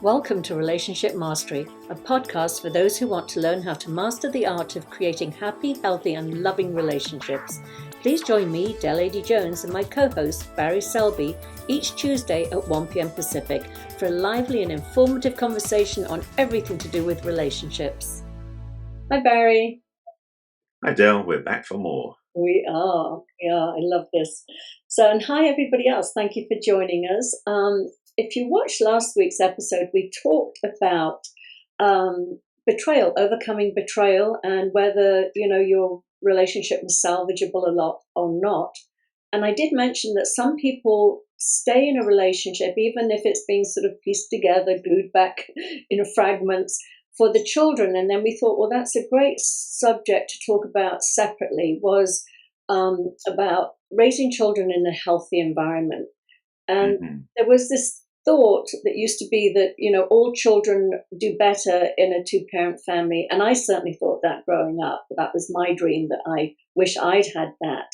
Welcome to Relationship Mastery, a podcast for those who want to learn how to master the art of creating happy, healthy, and loving relationships. Please join me, Adey-Jones, and my co-host, Barry Selby, each Tuesday at 1 p.m. Pacific for a lively and informative conversation on everything to do with relationships. Hi, Barry. Hi, Del. We're back for more. We are. I love this. So, and hi, everybody else. Thank you for joining us. If you watched last week's episode, we talked about betrayal, overcoming betrayal, and whether, your relationship was salvageable a lot or not. And I did mention that some people stay in a relationship, even if it's being sort of pieced together, glued back in fragments for the children. And then we thought, well, that's a great subject to talk about separately, was about raising children in a healthy environment. And there was this thought that used to be that, all children do better in a two-parent family. And I certainly thought that growing up. That was my dream, that I wish I'd had that.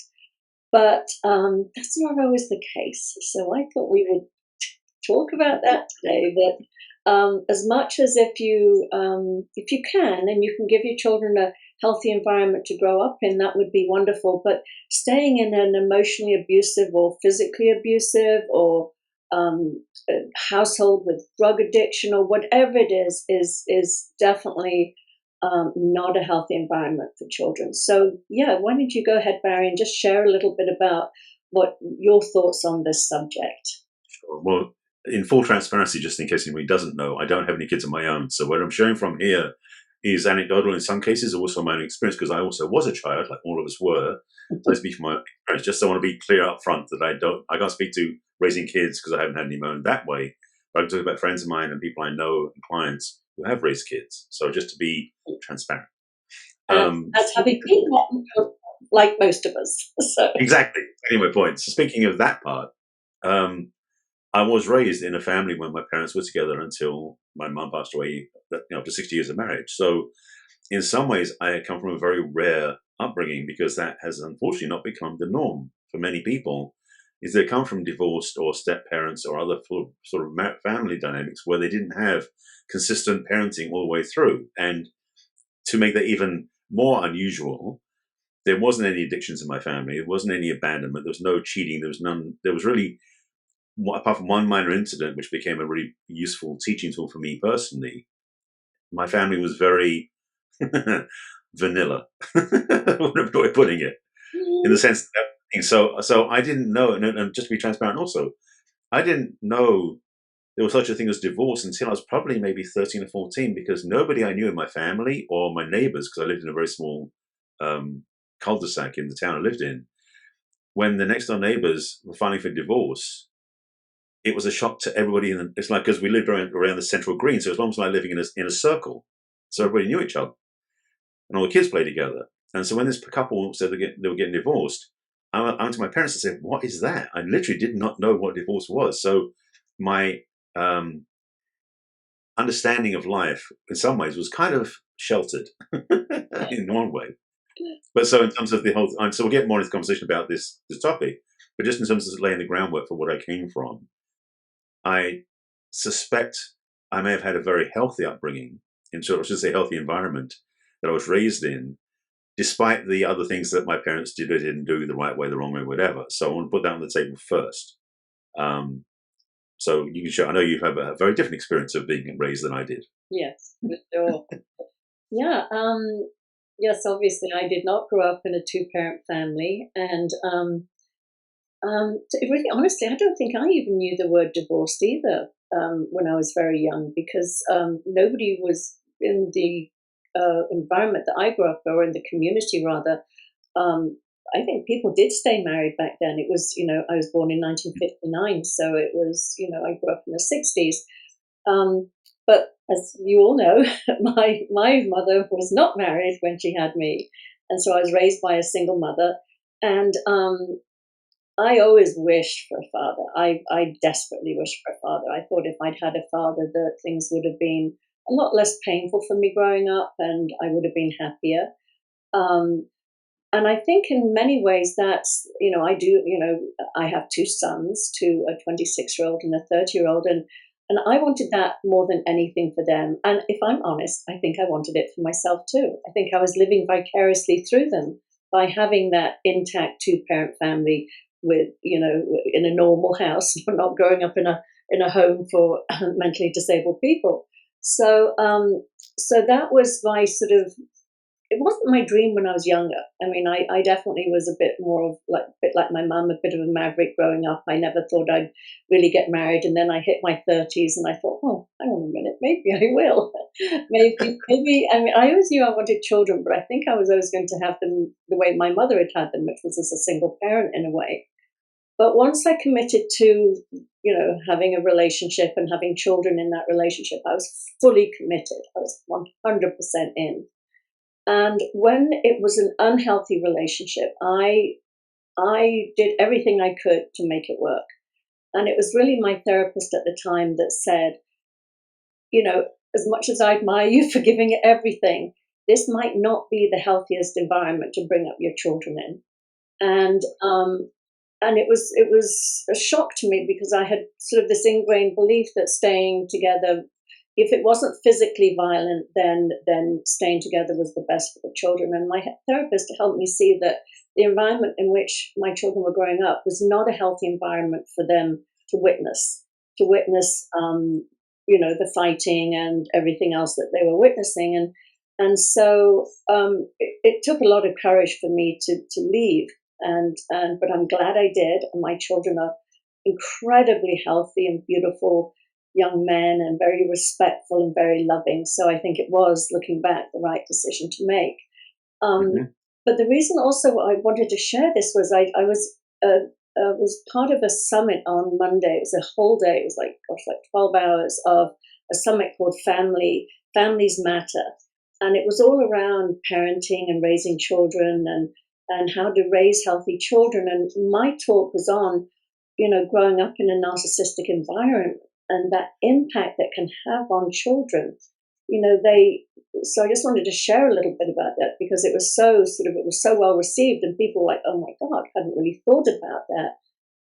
But that's not always the case. So I thought we would talk about that today, that as much as if you can, and you can give your children a healthy environment to grow up in, that would be wonderful. But staying in an emotionally abusive or physically abusive or household with drug addiction or whatever it is definitely not a healthy environment for children. So, why don't you go ahead, Barry, and just share a little bit about what your thoughts on this subject? Sure. Well, in full transparency, just in case anybody doesn't know, I don't have any kids of my own. So what I'm sharing from here is anecdotal in some cases, also my own experience, because I also was a child, like all of us were. So I speak from my experience. Just I want to be clear up front that I can't speak to raising kids because I haven't had any of my own that way. But I can talk about friends of mine and people I know and clients who have raised kids. So just to be transparent. As having people like most of us. So. Exactly. Getting my point. So speaking of that part, I was raised in a family where my parents were together until my mum passed away, after 60 years of marriage. So in some ways, I come from a very rare upbringing because that has unfortunately not become the norm for many people, is they come from divorced or step parents or other sort of family dynamics where they didn't have consistent parenting all the way through. And to make that even more unusual, there wasn't any addictions in my family. There wasn't any abandonment. There was no cheating. There was really, apart from one minor incident, which became a really useful teaching tool for me personally, my family was very vanilla, whatever way of putting it, in the sense that, so I didn't know, and just to be transparent also, I didn't know there was such a thing as divorce until I was probably maybe 13 or 14, because nobody I knew in my family or my neighbors, because I lived in a very small cul-de-sac in the town I lived in, when the next door neighbors were filing for divorce, it was a shock to everybody. It's like, because we lived around the central green, so it was almost like living in a circle. So everybody knew each other, and all the kids played together. And so when this couple said they were getting divorced, I went to my parents and said, "What is that?" I literally did not know what divorce was. So my understanding of life, in some ways, was kind of sheltered in one way. But so in terms of the whole, so we'll get more into the conversation about this topic. But just in terms of laying the groundwork for what I came from, I suspect I may have had a very healthy upbringing, I should say healthy environment that I was raised in, despite the other things that my parents did or didn't do the right way, the wrong way, whatever. So I want to put that on the table first. So you can show, I know you have a very different experience of being raised than I did. Yes, for sure. Yes, obviously I did not grow up in a two-parent family. And really, honestly, I don't think I even knew the word divorced either when I was very young, because nobody was in the environment that I grew up, or in the community rather. I think people did stay married back then. It was, I was born in 1959, so it was, I grew up in the 60s. But as you all know, my mother was not married when she had me, and so I was raised by a single mother. And I always wished for a father. I desperately wished for a father. I thought if I'd had a father, that things would have been a lot less painful for me growing up, and I would have been happier. And I think in many ways that's, I have two sons, a 26-year-old and a 30-year-old. And And I wanted that more than anything for them. And if I'm honest, I think I wanted it for myself too. I think I was living vicariously through them by having that intact two-parent family with, in a normal house, not growing up in a home for mentally disabled people. So that was my sort of, it wasn't my dream when I was younger. I mean, I definitely was a bit more of like a bit like my mum, a bit of a maverick growing up. I never thought I'd really get married, and then I hit my 30s, and I thought, oh, hang on a minute, maybe I will. maybe. I mean, I always knew I wanted children, but I think I was always going to have them the way my mother had them, which was as a single parent in a way. But once I committed to, having a relationship and having children in that relationship, I was fully committed. I was 100% in. And when it was an unhealthy relationship, I did everything I could to make it work. And it was really my therapist at the time that said, as much as I admire you for giving it everything, this might not be the healthiest environment to bring up your children in. And it was a shock to me because I had sort of this ingrained belief that staying together, if it wasn't physically violent, then staying together was the best for the children. And my therapist helped me see that the environment in which my children were growing up was not a healthy environment for them to witness, the fighting and everything else that they were witnessing. And so it took a lot of courage for me to leave. But I'm glad I did. And my children are incredibly healthy and beautiful young men and very respectful and very loving. So I think it was, looking back, the right decision to make. Mm-hmm. But the reason also I wanted to share this was I was part of a summit on Monday. It was a whole day. It was like 12 hours of a summit called Families Matter. And it was all around parenting and raising children and how to raise healthy children. And my talk was on, growing up in a narcissistic environment and that impact that can have on children. So I just wanted to share a little bit about that because it was so well received and people were like, oh my God, I hadn't really thought about that.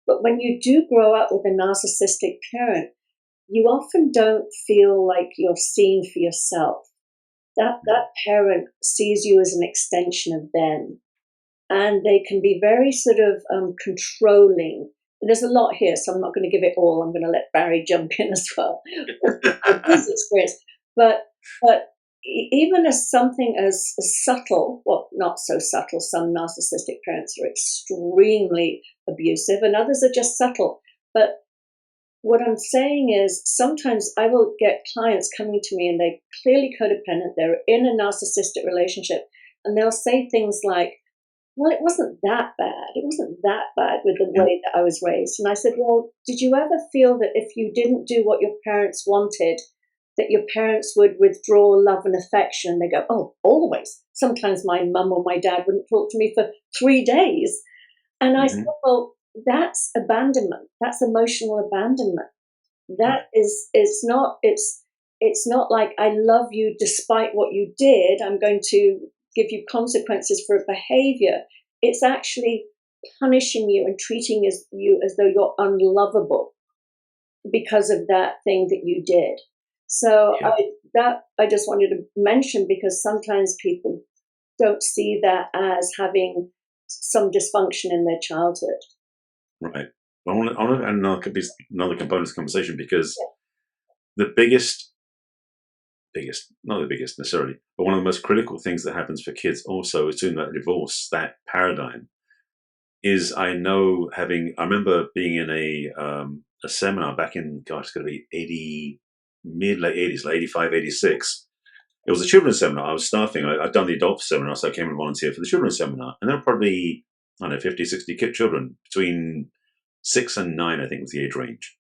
But when you do grow up with a narcissistic parent, you often don't feel like you're seen for yourself. That parent sees you as an extension of them, and they can be very sort of controlling. There's a lot here, so I'm not going to give it all. I'm going to let Barry jump in as well with his experience. But even as something as subtle, well, not so subtle. Some narcissistic parents are extremely abusive, and others are just subtle. But what I'm saying is sometimes I will get clients coming to me and they're clearly codependent. They're in a narcissistic relationship, and they'll say things like, well, it wasn't that bad. It wasn't that bad with the way that I was raised. And I said, well, did you ever feel that if you didn't do what your parents wanted, that your parents would withdraw love and affection? And they go, oh, always. Sometimes my mum or my dad wouldn't talk to me for 3 days. And I said, well, that's abandonment. That's emotional abandonment. That is, it's not like I love you despite what you did. I'm going to give you consequences for a behavior. It's actually punishing you and treating you as though you're unlovable because of that thing that you did. So I just wanted to mention because sometimes people don't see that as having some dysfunction in their childhood. Right. I want to add another component of the conversation because the biggest, not the biggest necessarily, but one of the most critical things that happens for kids also is during that divorce, that paradigm is I remember being in a seminar back in, gosh, it's going to be late 80s, like 85, 86. It was a children's seminar. I was staffing. I'd done the adult seminar, so I came and volunteered for the children's seminar. And there were probably, 50, 60 children between 6 and 9, I think was the age range.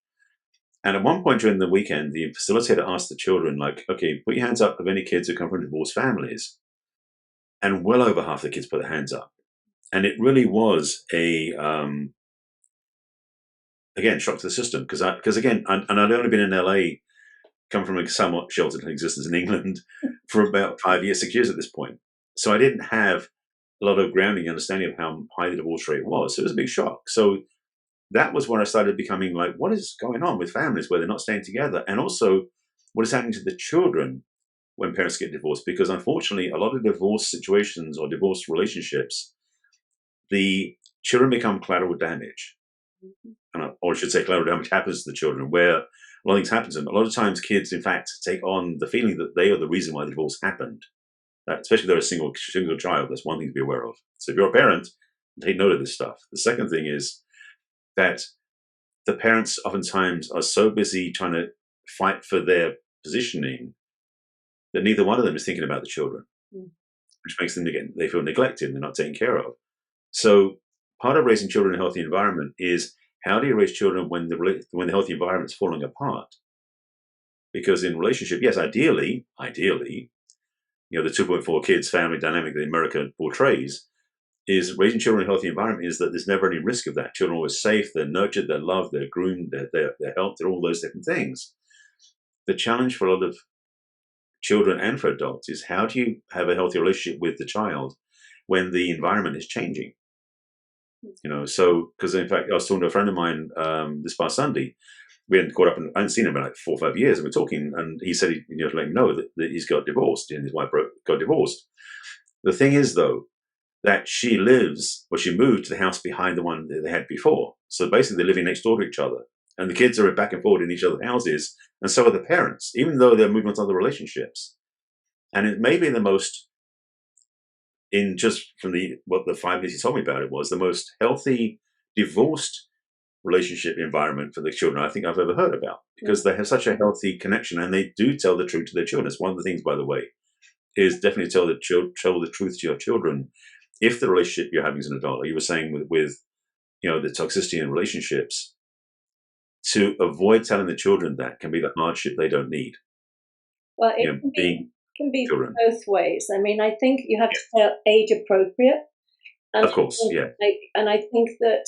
And at one point during the weekend, the facilitator asked the children, like, okay, put your hands up of any kids who come from divorced families. And well over half the kids put their hands up. And it really was again, shock to the system. Because again, and I'd only been in LA, come from a somewhat sheltered existence in England for about 5 years, 6 years at this point. So I didn't have a lot of grounding understanding of how high the divorce rate was. So it was a big shock. So that was when I started becoming like, what is going on with families where they're not staying together? And also, what is happening to the children when parents get divorced? Because unfortunately, a lot of divorce situations or divorce relationships, the children become collateral damage. Or I should say, collateral damage happens to the children, where a lot of things happen to them. A lot of times, kids, in fact, take on the feeling that they are the reason why the divorce happened. Especially if they're a single child, that's one thing to be aware of. So if you're a parent, take note of this stuff. The second thing is that the parents oftentimes are so busy trying to fight for their positioning that neither one of them is thinking about the children, which makes them, again, they feel neglected and they're not taken care of. So part of raising children in a healthy environment is, how do you raise children when the healthy environment is falling apart? Because in relationship, yes, ideally, the 2.4 kids family dynamic that America portrays is raising children in a healthy environment is that there's never any risk of that. Children are always safe, they're nurtured, they're loved, they're groomed, they're helped, they're all those different things. The challenge for a lot of children and for adults is, how do you have a healthy relationship with the child when the environment is changing? So, because in fact, I was talking to a friend of mine this past Sunday. We hadn't caught up, and I hadn't seen him in like 4 or 5 years, and we're talking, and he said, to let me know that he's got divorced, and his wife got divorced. The thing is, though, that she moved to the house behind the one that they had before. So basically, they're living next door to each other, and the kids are back and forth in each other's houses, and so are the parents, even though they're moving on to other relationships. And it may be the most, what the 5 minutes he told me about it, was the most healthy divorced relationship environment for the children I think I've ever heard about, because they have such a healthy connection, and they do tell the truth to their children. It's one of the things, by the way, is definitely tell the truth to your children. If the relationship you're having as an adult, like you were saying with the toxicity in relationships, to avoid telling the children that can be the hardship they don't need. Well, it can be children. both ways. I mean, I think you have to tell age appropriate. And of course, yeah. I think that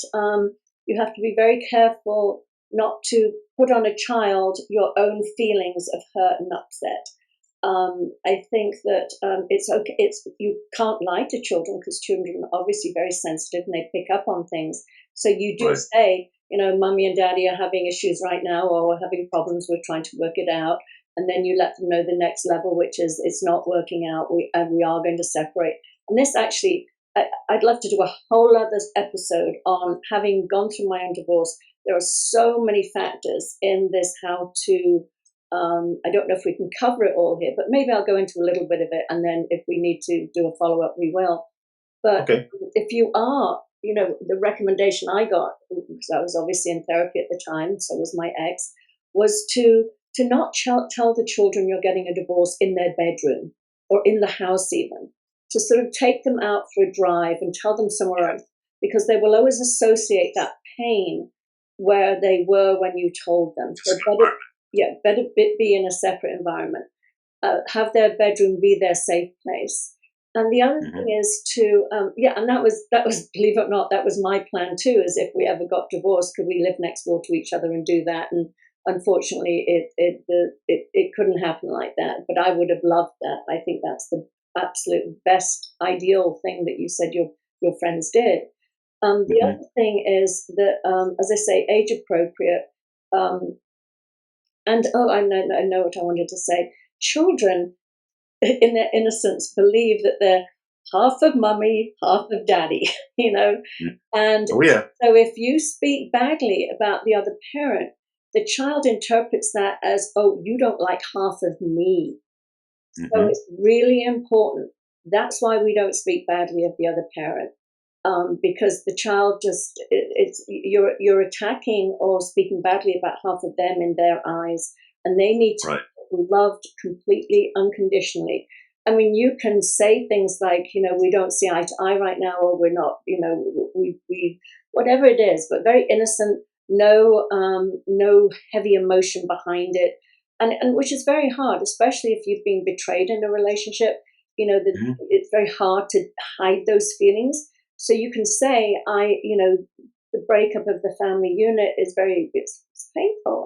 you have to be very careful not to put on a child your own feelings of hurt and upset. I think that it's okay. You can't lie to children, because children are obviously very sensitive and they pick up on things. So you do say, Mummy and Daddy are having issues right now, or we're having problems. We're trying to work it out, and then you let them know the next level, which is it's not working out. We are going to separate. And this actually, I'd love to do a whole other episode on, having gone through my own divorce. There are so many factors in this, how to. I don't know if we can cover it all here, but maybe I'll go into a little bit of it, and then if we need to do a follow-up, we will. But if you are, the recommendation I got, because I was obviously in therapy at the time, so was my ex, was to not tell the children you're getting a divorce in their bedroom or in the house even, to sort of take them out for a drive and tell them somewhere else, because they will always associate that pain where they were when you told them. So better be in a separate environment. Have their bedroom be their safe place. And the other thing is to, and that was, believe it or not, that was my plan too, is if we ever got divorced, could we live next door to each other and do that? And unfortunately, it couldn't happen like that. But I would have loved that. I think that's the absolute best, ideal thing that you said your friends did. The other thing is that, as I say, age appropriate. And I know what I wanted to say. Children, in their innocence, believe that they're half of mummy, half of daddy, And so if you speak badly about the other parent, the child interprets that as, oh, you don't like half of me. So it's really important. That's why we don't speak badly of the other parent. Because the child you're attacking or speaking badly about half of them in their eyes, and they need to be loved completely, unconditionally. I mean, you can say things like, we don't see eye to eye right now, or we're not, we whatever it is, but very innocent, no heavy emotion behind it, and which is very hard, especially if you've been betrayed in a relationship. It's very hard to hide those feelings. So you can say, the breakup of the family unit is it's painful.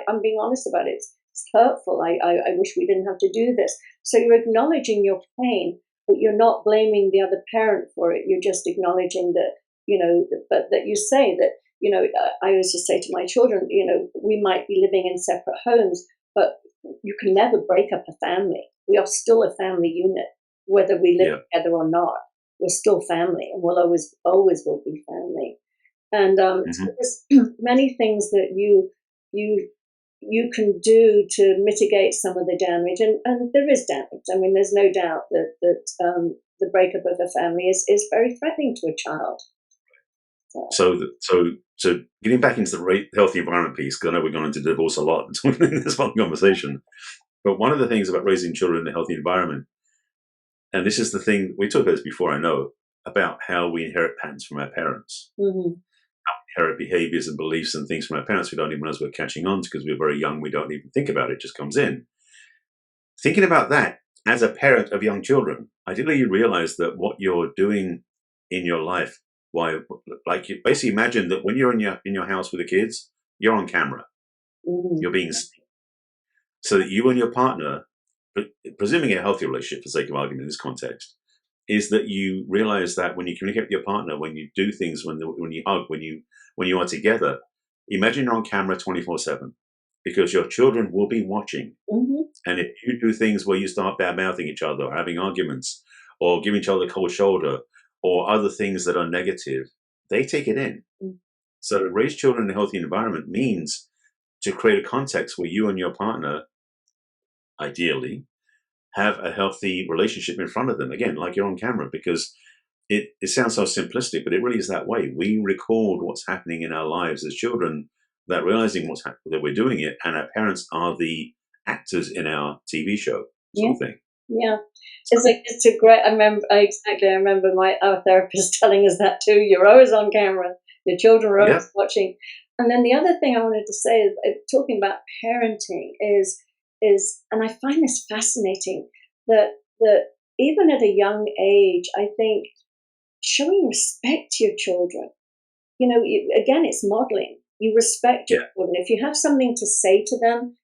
I'm being honest about it. It's hurtful. I wish we didn't have to do this. So you're acknowledging your pain, but you're not blaming the other parent for it. You're just acknowledging that, but that you say that I always just say to my children, we might be living in separate homes, but you can never break up a family. We are still a family unit, whether we live Yeah. together or not. We're still family, and we'll always will be family. And so Hmm. there's many things that you you can do to mitigate some of the damage, and there is damage. I mean, there's no doubt that the breakup of a family is very threatening to a child. So, So getting back into the healthy environment piece, because I know we're going into divorce a lot in this one conversation. But one of the things about raising children in a healthy environment, and this is the thing we talked about this before, I know, about how we inherit patterns from our parents, mhm. inherit behaviors and beliefs and things from our parents we don't even realize we're catching on to because we're very young. We don't even think about it; it just comes in. Thinking about that as a parent of young children, I didn't really realize that what you're doing in your life, why, like, you basically imagine that when you're in your house with the kids, you're on camera, Mhm. you're being seen, so that you and your partner, presuming a healthy relationship for sake of argument in this context, is that you realize that when you communicate with your partner, when you do things, when you hug, when you are together, imagine you're on camera 24/7, because your children will be watching. Mhm. And if you do things where you start bad mouthing each other, or having arguments, or giving each other a cold shoulder, or other things that are negative, they take it in. Mm. So to raise children in a healthy environment means to create a context where you and your partner, ideally, have a healthy relationship in front of them. Again, like you're on camera, because it sounds so simplistic, but it really is that way. We record what's happening in our lives as children without realizing that we're doing it, and our parents are the actors in our TV show, Yeah, sort of thing. yeah. So, It's a great. I remember our therapist telling us that too. You're always on camera. Your children are yeah, always watching. And then the other thing I wanted to say is, talking about parenting is, and I find this fascinating that that even at a young age, I think showing respect to your children. Again, it's modeling. You respect your yeah, children. If you have something to say to them,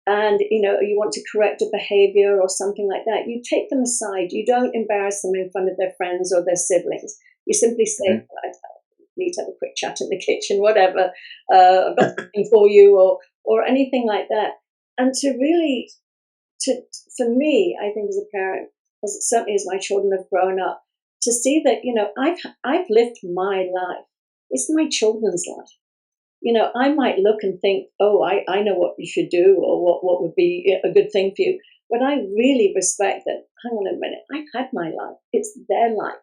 and you want to correct a behavior or something like that, you take them aside. You don't embarrass them in front of their friends or their siblings. You simply say, hmm, I need to have a quick chat in the kitchen, whatever. I've got something for you, or anything like that. And to really, to for me, I think as a parent, as certainly as my children have grown up, to see that I've lived my life. It's my children's life. I might look and think, oh, I know what you should do, or what would be a good thing for you. But I really respect that. Hang on a minute. I've had my life. It's their life.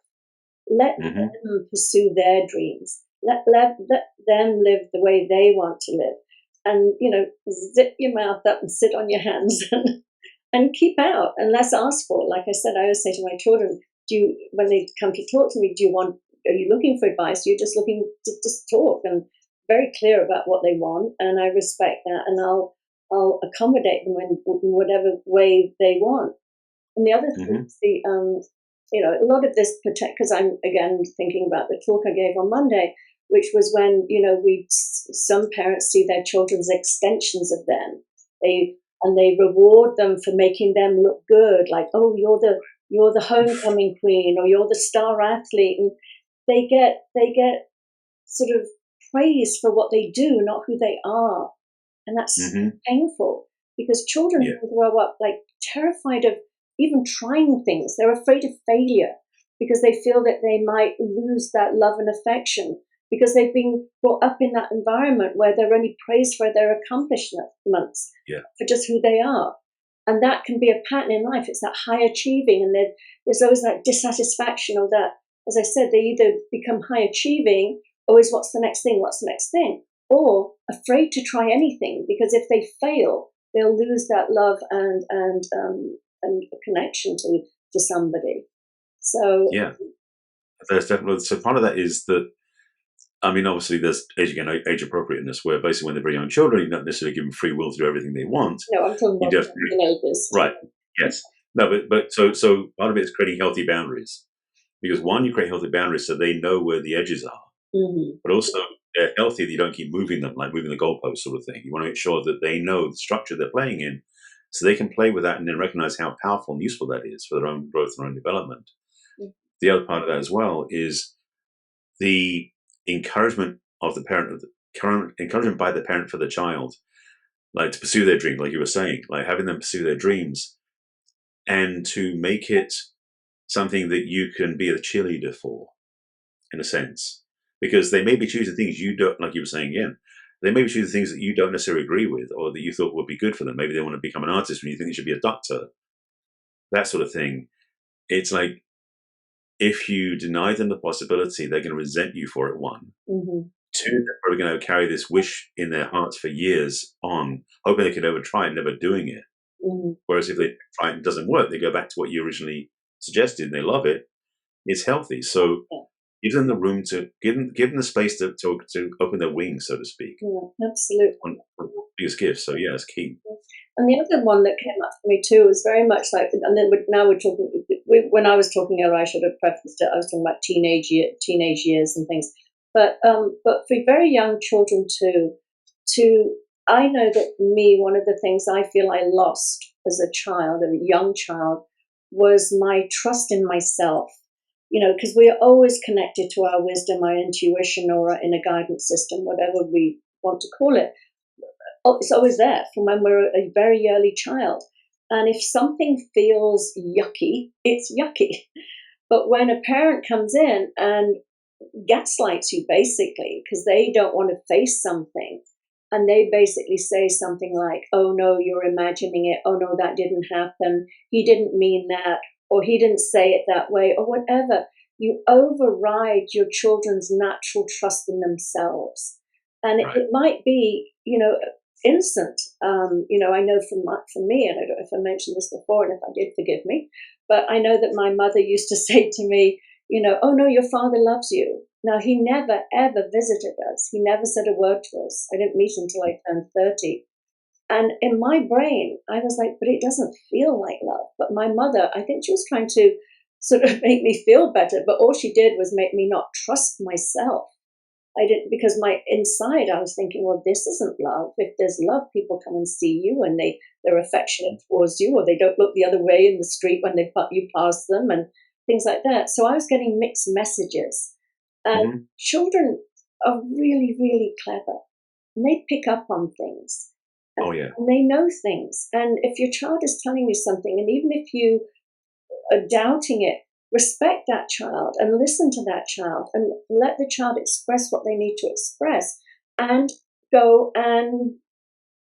Let hmm, them pursue their dreams. Let them live the way they want to live. And, zip your mouth up and sit on your hands and keep out unless asked for. Like I said, I always say to my children, when they come to talk to me, are you looking for advice? You're just looking to just talk, and very clear about what they want. And I respect that, and I'll accommodate them in whatever way they want. And the other thing hmm, is a lot of this protect, because I'm again thinking about the talk I gave on Monday, which was when some parents see their children's extensions of them. They reward them for making them look good, like, oh, you're the homecoming queen, or you're the star athlete, and they get sort of praise for what they do, not who they are. And that's hmm, painful, because children yeah, can grow up like terrified of even trying things. They're afraid of failure because they feel that they might lose that love and affection, because they've been brought up in that environment where they're only praised for their accomplishments, yeah, for just who they are. And that can be a pattern in life. It's that high achieving, and there's always that dissatisfaction, or that, as I said, they either become high achieving, always what's the next thing, what's the next thing, or afraid to try anything, because if they fail, they'll lose that love and a connection to somebody. So yeah. There's definitely, so part of that is that, I mean, obviously there's age appropriateness, where basically when they're very young children, you don't necessarily give them free will to do everything they want. no, I'm talking You about just teenagers. right, yes, no, but so part of it is creating healthy boundaries, because one, you create healthy boundaries so they know where the edges are, Mm-hmm. but also they're healthy that you don't keep moving them, like moving the goalpost sort of thing. You want to make sure that they know the structure they're playing in, so they can play with that and then recognize how powerful and useful that is for their own growth and their own development. The other part of that as well is the encouragement of the parent, of the current encouragement by the parent for the child, like to pursue their dream, like you were saying, like having them pursue their dreams, and to make it something that you can be a cheerleader for, in a sense, because they may be choosing things you don't, like you were saying again. They may be choosing things that you don't necessarily agree with, or that you thought would be good for them. Maybe they want to become an artist when you think they should be a doctor, that sort of thing. It's like, if you deny them the possibility, they're going to resent you for it, one. Mm-hmm. Two, they're probably going to carry this wish in their hearts for years on, hoping they can never try it, never doing it. Mm-hmm. Whereas if they try it and it doesn't work, they go back to what you originally suggested and they love it. It's healthy. So Yeah. give them the room to give them the space to open their wings, so to speak. Yeah, absolutely. One biggest gift. So yeah, it's key. And the other one that came up for me too was very much like, and then now we're talking. When I was talking earlier, I should have prefaced it. I was talking about teenage years and things. But for very young children too, to I know that one of the things I feel I lost as a child, a young child, was my trust in myself. Because we are always connected to our wisdom, our intuition, or our inner guidance system, whatever we want to call it. It's always there from when we're a very early child. And if something feels yucky, it's yucky. But when a parent comes in and gaslights you basically because they don't want to face something, and they basically say something like, oh no, you're imagining it, oh no, that didn't happen, he didn't mean that, or he didn't say it that way, or whatever, you override your children's natural trust in themselves. And Right. it might be, innocent. I know for me, and I don't know if I mentioned this before, and if I did, forgive me, but I know that my mother used to say to me, oh no, your father loves you. Now, he never, ever visited us. He never said a word to us. I didn't meet until I turned 30. And in my brain, I was like, but it doesn't feel like love. But my mother, I think she was trying to sort of make me feel better, but all she did was make me not trust myself. I didn't, because my inside I was thinking, well, this isn't love. If there's love, people come and see you and they're affectionate towards you, or they don't look the other way in the street when you pass them and things like that. So I was getting mixed messages. And Mm-hmm. children are really, really clever. And they pick up on things. Oh yeah. And they know things. And if your child is telling you something, and even if you are doubting it, respect that child and listen to that child and let the child express what they need to express, and go and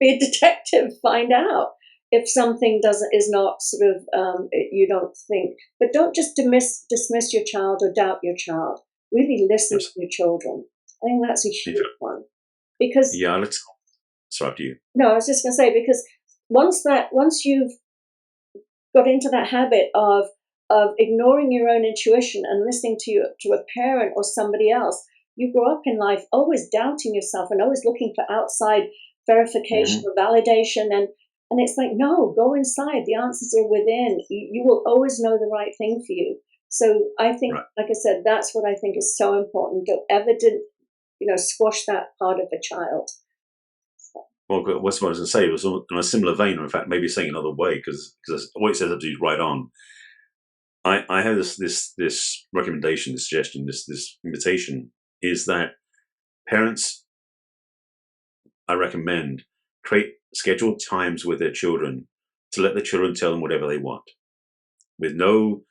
be a detective, find out if something is not sort of you don't think, but don't just dismiss your child or doubt your child. Really listen to Yes. your children. I think that's a Yeah. huge one, because Yeah. Let's start to you. no, I was just going to say, because once you've got into that habit of ignoring your own intuition and listening to a parent or somebody else, you grow up in life always doubting yourself and always looking for outside verification Mm-hmm. or validation, and it's like, no, go inside, the answers are within. You will always know the right thing for you. So I think, Right. like I said, that's what I think is so important. Don't ever squash that part of a child. Well, what's what I was going to say was in a similar vein, or in fact, maybe saying another way, because what it says absolutely right on. I have this recommendation, this suggestion, this invitation is that parents, I recommend, create scheduled times with their children to let the children tell them whatever they want, with no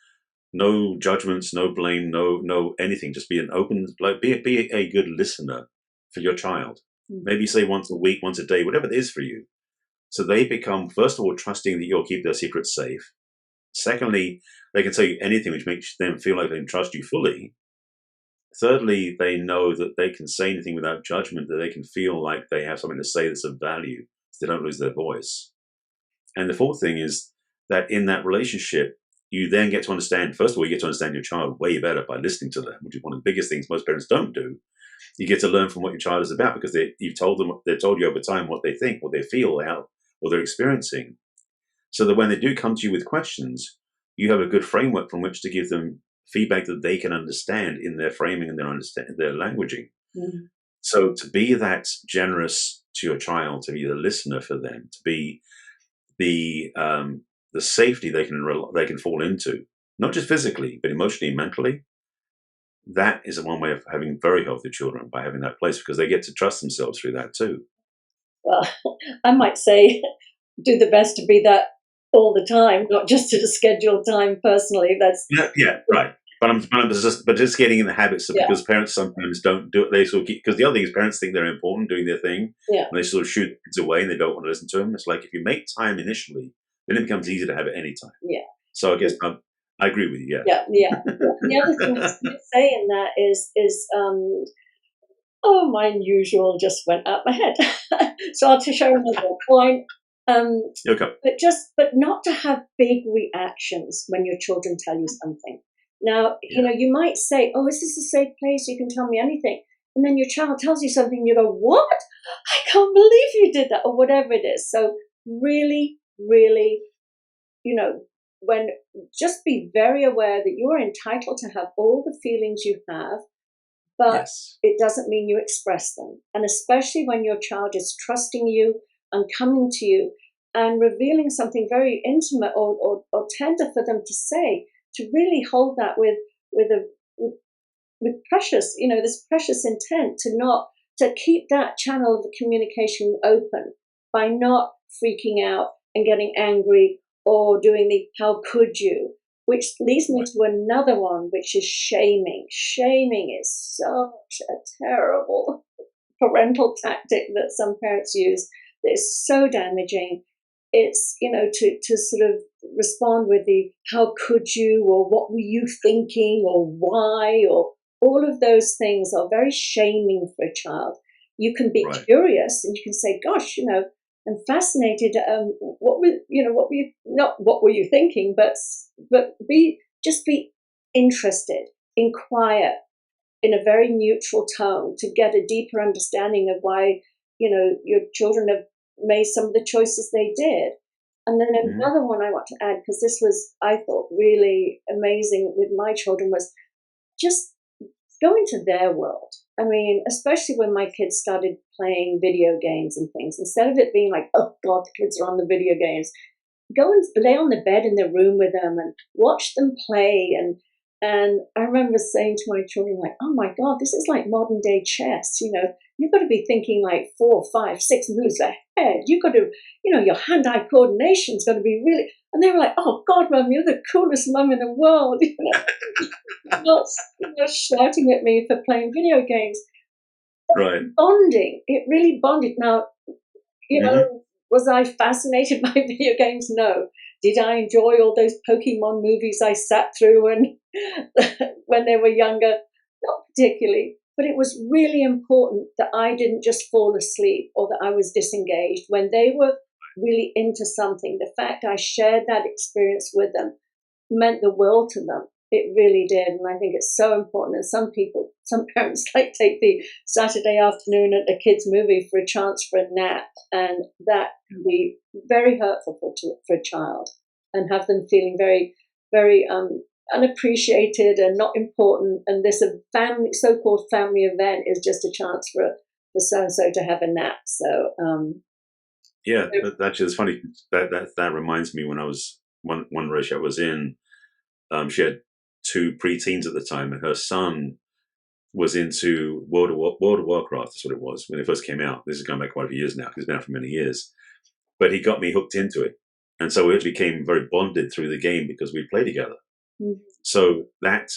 judgments, no blame, no anything. Just be an open, like be a good listener for your child. Mm. Maybe say once a week, once a day, whatever it is for you. So they become, first of all, trusting that you'll keep their secrets safe. Secondly, they can tell you anything which makes them feel like they can trust you fully. Thirdly, they know that they can say anything without judgment, that they can feel like they have something to say that's of value, so they don't lose their voice. And the fourth thing is that in that relationship, you then get to understand, first of all, you get to understand your child way better by listening to them, which is one of the biggest things most parents don't do. You get to learn from what your child is about, because they've told you over time what they think, what they feel, what they're experiencing. So that when they do come to you with questions, you have a good framework from which to give them feedback that they can understand in their framing and their languaging. Mm. So to be that generous to your child, to be the listener for them, to be the safety they can fall into, not just physically but emotionally and mentally. that is one way of having very healthy children, by having that place, because they get to trust themselves through that too. Well, I might say do the best to be that all the time, not just at a scheduled time personally. That's Yeah, right. But just getting in the habits of, yeah, because parents sometimes don't do it. They sort of keep, because the other thing is parents think they're important doing their thing, yeah, and they sort of shoot kids away and they don't want to listen to them. It's like, if you make time initially, then it becomes easy to have it any time. yeah. So I guess I agree with you. Yeah, yeah. The other thing I was going to say in that is oh, my usual just went out my head. So I'll to show another point. Um, Yeah. Okay. but not to have big reactions when your children tell you something. Now, Yeah. you might say, "Oh, is this a safe place? You can tell me anything." And then your child tells you something, and you go, "What? I can't believe you did that," or whatever it is. So really, really, you know, when just be very aware that you are entitled to have all the feelings you have, but Yes. it doesn't mean you express them. And especially when your child is trusting you and coming to you and revealing something very intimate or tender for them to say, to really hold that with a with precious, this precious intent to keep that channel of communication open by not freaking out and getting angry or doing the how could you, which leads me Right. to another one, which is shaming. Shaming is such a terrible parental tactic that some parents use that is so damaging. It's, to sort of respond with the how could you, or what were you thinking, or why, or all of those things are very shaming for a child. You can be Right. curious and you can say, gosh, I'm fascinated. What were you, not what were you thinking, but be interested, inquire in a very neutral tone to get a deeper understanding of why, your children have made some of the choices they did. And then Hmm. another one I want to add, because this was, I thought, really amazing with my children, was just go into their world. I mean, especially when my kids started playing video games and things, instead of it being like, oh God, the kids are on the video games, go and lay on the bed in the room with them and watch them play. And I remember saying to my children, like, oh my God, this is like modern day chess. You've got to be thinking like 4, 5, 6 moves ahead. You've got to, your hand-eye coordination's got to be really. And they were like, oh God, Mum, you're the coolest mum in the world. Not, shouting at me for playing video games. Right. Bonding. It really bonded. Now, Hmm. was I fascinated by video games? No. Did I enjoy all those Pokemon movies I sat through when when they were younger? Not particularly. But it was really important that I didn't just fall asleep or that I was disengaged. When they were really into something, the fact I shared that experience with them meant the world to them. It really did. And I think it's so important. And some parents like take the Saturday afternoon at a kid's movie for a chance for a nap. And that can be very hurtful for a child and have them feeling very, very unappreciated and not important. And this so-called family event is just a chance for so-and-so to have a nap. So, Yeah. Actually, it's funny that reminds me, when I was one relationship I was in. She had two preteens at the time, and her son was into World of Warcraft. That's what it was when it first came out. This is going back quite a few years now, because it's been out for many years. But he got me hooked into it, and so we actually became very bonded through the game because we play together. mhm, So that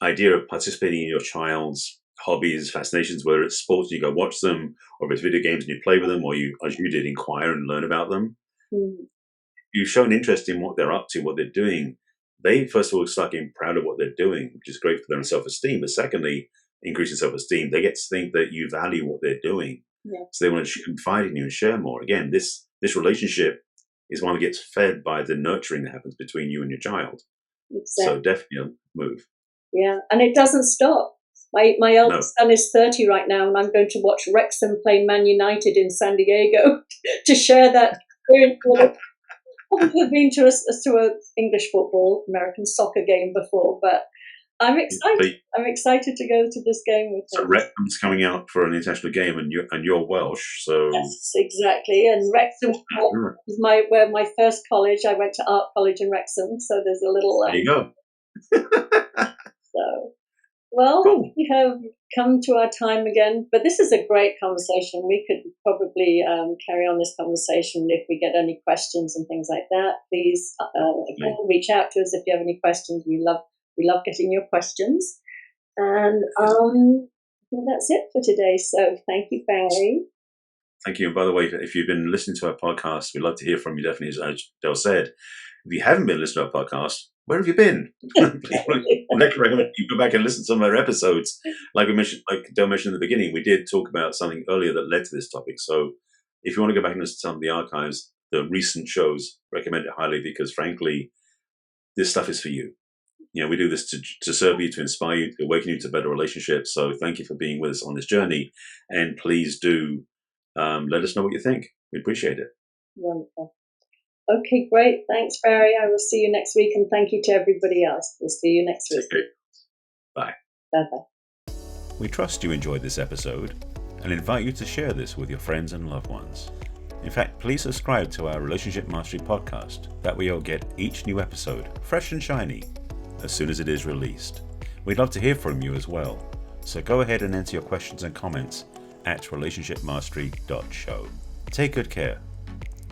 idea of participating in your child's hobbies, fascinations, whether it's sports, you go watch them, or if it's video games and you play with them, or you, as you did, inquire and learn about them. mhm, You've shown interest in what they're up to, what they're doing. They, first of all, start getting proud of what they're doing, which is great for their self-esteem. But secondly, increasing self-esteem, they get to think that you value what they're doing. yeah, So they want to confide in you and share more. Again, this relationship is one that gets fed by the nurturing that happens between you and your child. exactly. So definitely move. Yeah, and it doesn't stop. My No. eldest son is 30 right now, and I'm going to watch Wrexham play Man United in San Diego to share that experience with him. I've never been to a English football, American soccer game before, but I'm excited. But I'm excited to go to this game with so him. Wrexham's coming out for an international game, and you're Welsh, so Yes, exactly. And Wrexham there was my first college. I went to art college in Wrexham, so there's a little you go. so. Well, Cool. we have come to our time again, but this is a great conversation. We could probably carry on this conversation if we get any questions and things like that. Please again, reach out to us if you have any questions. We love getting your questions. And Yes. well, that's it for today. So thank you, Barry. Thank you. And by the way, if you've been listening to our podcast, we'd love to hear from you, definitely, as Del said. If you haven't been listening to our podcast, where have you been? I'd recommend you go back and listen to some of our episodes. Like Del mentioned in the beginning, we did talk about something earlier that led to this topic. So if you want to go back and listen to some of the archives, the recent shows, recommend it highly because, frankly, this stuff is for you. We do this to serve you, to inspire you, to awaken you to better relationships. So thank you for being with us on this journey. And please do let us know what you think. We appreciate it. Wonderful. Okay, great. Thanks, Barry. I will see you next week, and thank you to everybody else. We'll see you next week. Okay. Bye. Bye-bye. We trust you enjoyed this episode and invite you to share this with your friends and loved ones. In fact, please subscribe to our Relationship Mastery podcast. That way you'll get each new episode fresh and shiny as soon as it is released. We'd love to hear from you as well. So go ahead and enter your questions and comments at relationshipmastery.show. Take good care.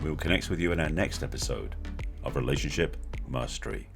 We will connect with you in our next episode of Relationship Mastery.